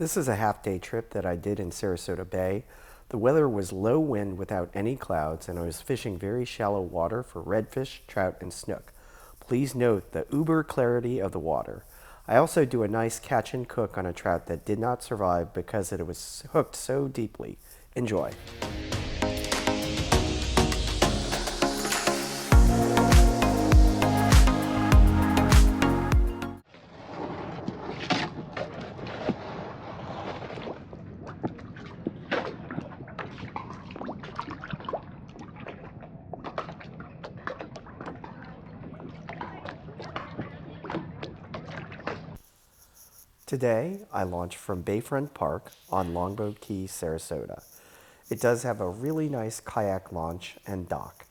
This is a half-day trip that I did in Sarasota Bay. The weather was low wind without any clouds, and I was fishing very shallow water for redfish, trout, and snook. Please note the uber clarity of the water. I also do a nice catch and cook on a trout that did not survive because it was hooked so deeply. Enjoy. Today, I launched from Bayfront Park on Longboat Key, Sarasota. It does have a really nice kayak launch and dock.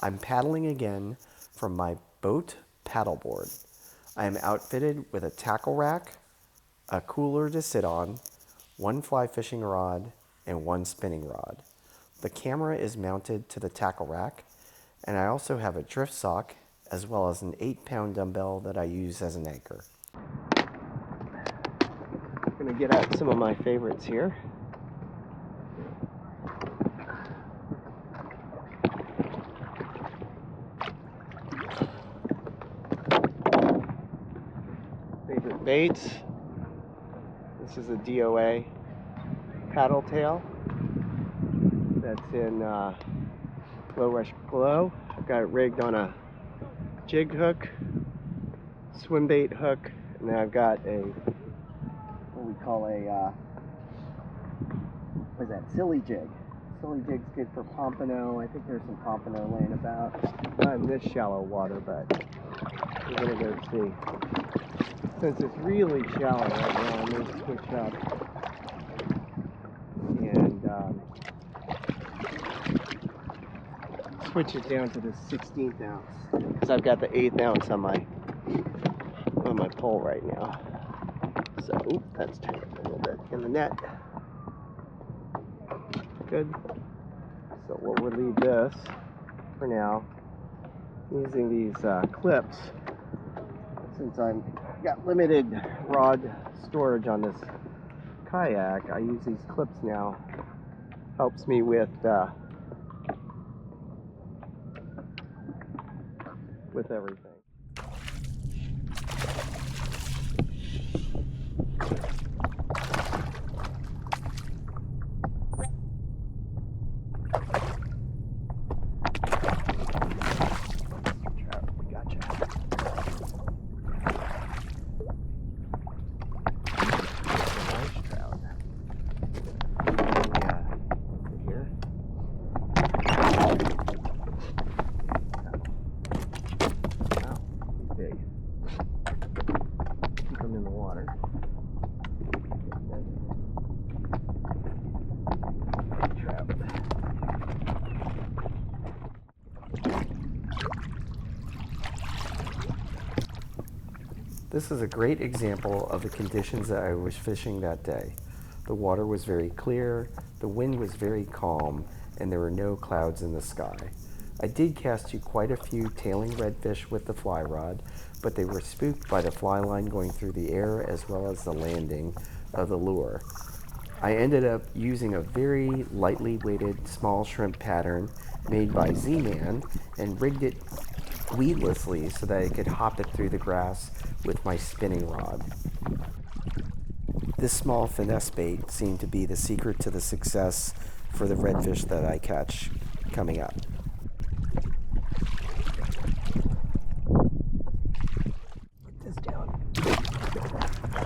I'm paddling again from my boat paddleboard. I am outfitted with a tackle rack, a cooler to sit on, one fly fishing rod, and one spinning rod. The camera is mounted to the tackle rack, and I also have a drift sock as well as an 8-pound dumbbell that I use as an anchor. I'm going to get out some of my favorites here. Favorite baits. This is a DOA paddle tail that's in Low Rush Glow. I've got it rigged on a jig hook, swim bait hook, and then I've got a what we call a what is that? Silly jig. Silly jig's good for pompano. I think there's some pompano laying about. Not in this shallow water, but we're gonna go see. Since it's really shallow right now, I'm gonna switch up and switch it down to the 16th ounce because I've got the 1/8 ounce on my pole right now. So, that's tight a little bit in the net. Good. So we'll leave this for now. Using these clips, since I've got limited rod storage on this kayak, I use these clips now. Helps me with everything. In the water. Trout. This is a great example of the conditions that I was fishing that day. The water was very clear, the wind was very calm, and there were no clouds in the sky. I did cast you quite a few tailing redfish with the fly rod, but they were spooked by the fly line going through the air as well as the landing of the lure. I ended up using a very lightly weighted small shrimp pattern made by Z-Man and rigged it weedlessly so that I could hop it through the grass with my spinning rod. This small finesse bait seemed to be the secret to the success for the redfish that I catch coming up.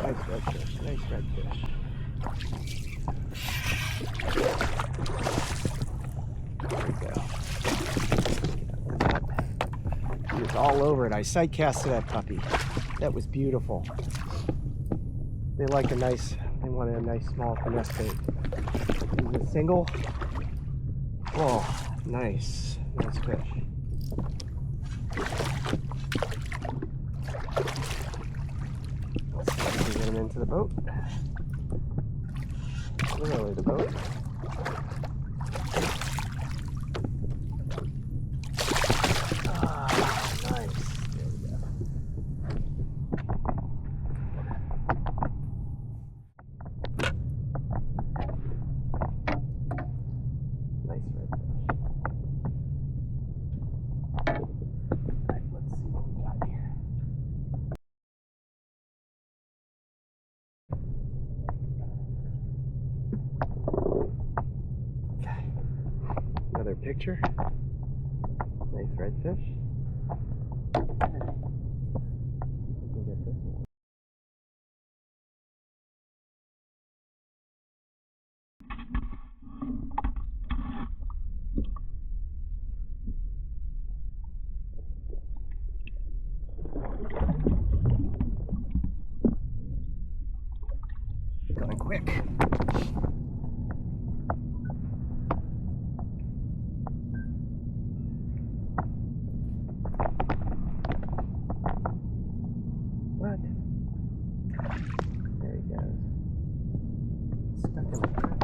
Nice redfish, nice redfish. There we go. He was all over it. I sight casted that puppy. That was beautiful. They wanted a nice small finesse bait. Is it single? Oh, nice. Nice fish. Get him into the boat. Literally the boat. Nice. There we go. picture. Nice redfish. We can get this one. Going quick. What? There he goes. Stuck in the tire?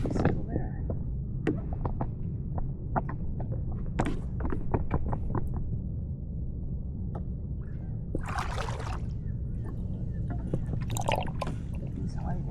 He's still there. He's hiding.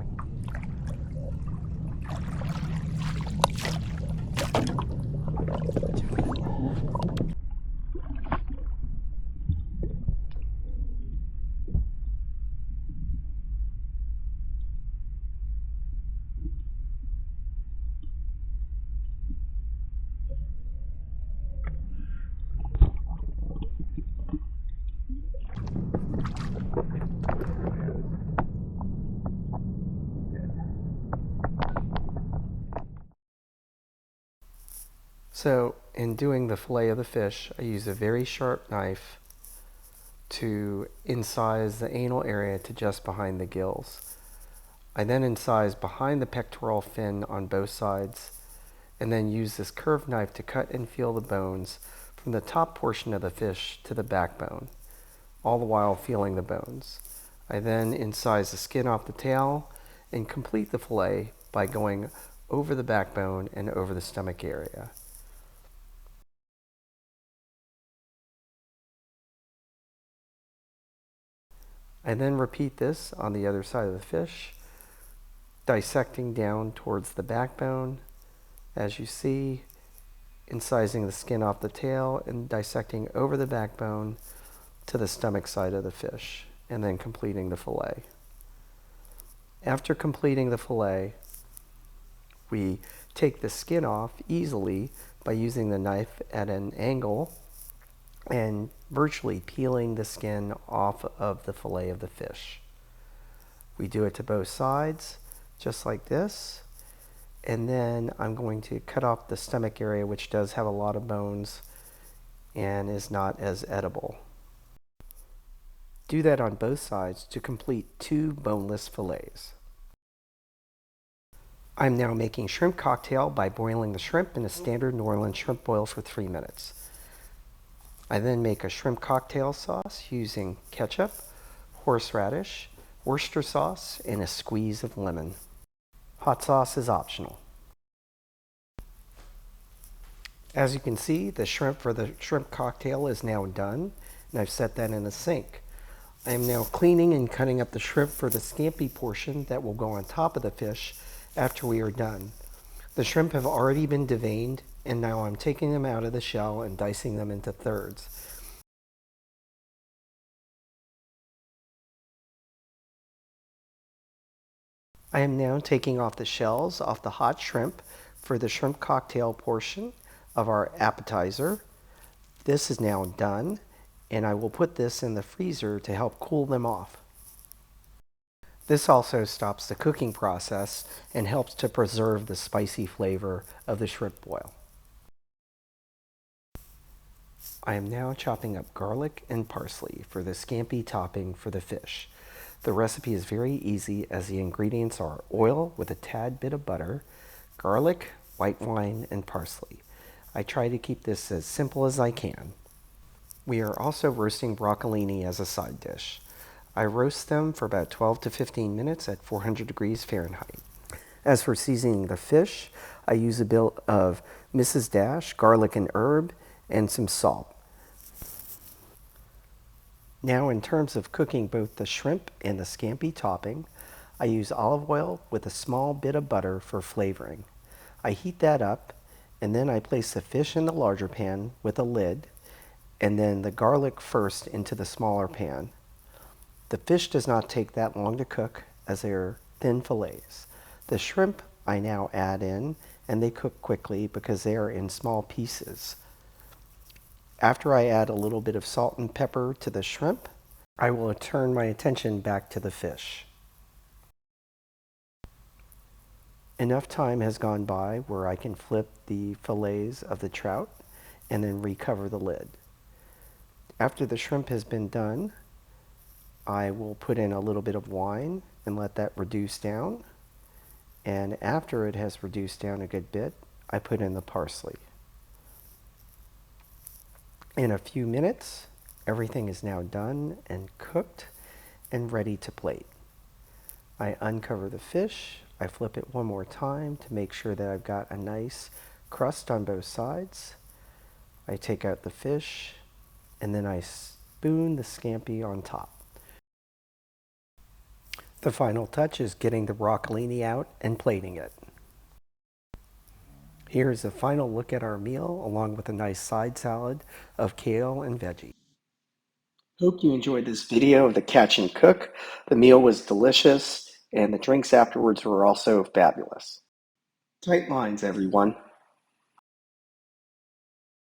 So in doing the fillet of the fish, I use a very sharp knife to incise the anal area to just behind the gills. I then incise behind the pectoral fin on both sides, and then use this curved knife to cut and feel the bones from the top portion of the fish to the backbone, all the while feeling the bones. I then incise the skin off the tail and complete the fillet by going over the backbone and over the stomach area. I then repeat this on the other side of the fish, dissecting down towards the backbone, as you see, incising the skin off the tail and dissecting over the backbone to the stomach side of the fish, and then completing the fillet. After completing the fillet, we take the skin off easily by using the knife at an angle and virtually peeling the skin off of the fillet of the fish. We do it to both sides, just like this. And then I'm going to cut off the stomach area, which does have a lot of bones and is not as edible. Do that on both sides to complete 2 boneless fillets. I'm now making shrimp cocktail by boiling the shrimp in a standard New Orleans shrimp boil for 3 minutes. I then make a shrimp cocktail sauce using ketchup, horseradish, Worcester sauce, and a squeeze of lemon. Hot sauce is optional. As you can see, the shrimp for the shrimp cocktail is now done, and I've set that in the sink. I am now cleaning and cutting up the shrimp for the scampi portion that will go on top of the fish after we are done. The shrimp have already been deveined, and now I'm taking them out of the shell and dicing them into thirds. I am now taking off the shells off the hot shrimp for the shrimp cocktail portion of our appetizer. This is now done, and I will put this in the freezer to help cool them off. This also stops the cooking process and helps to preserve the spicy flavor of the shrimp boil. I am now chopping up garlic and parsley for the scampi topping for the fish. The recipe is very easy as the ingredients are oil with a tad bit of butter, garlic, white wine, and parsley. I try to keep this as simple as I can. We are also roasting broccolini as a side dish. I roast them for about 12 to 15 minutes at 400 degrees Fahrenheit. As for seasoning the fish, I use a bit of Mrs. Dash, garlic and herb, and some salt. Now, in terms of cooking both the shrimp and the scampi topping, I use olive oil with a small bit of butter for flavoring. I heat that up, and then I place the fish in the larger pan with a lid, and then the garlic first into the smaller pan. The fish does not take that long to cook as they are thin fillets. The shrimp I now add in, and they cook quickly because they are in small pieces. After I add a little bit of salt and pepper to the shrimp, I will turn my attention back to the fish. Enough time has gone by where I can flip the fillets of the trout and then recover the lid. After the shrimp has been done, I will put in a little bit of wine and let that reduce down. And after it has reduced down a good bit, I put in the parsley. In a few minutes, everything is now done and cooked and ready to plate. I uncover the fish, I flip it one more time to make sure that I've got a nice crust on both sides. I take out the fish, and then I spoon the scampi on top. The final touch is getting the broccolini out and plating it. Here's a final look at our meal along with a nice side salad of kale and veggies. Hope you enjoyed this video of the catch and cook. The meal was delicious and the drinks afterwards were also fabulous. Tight lines, everyone.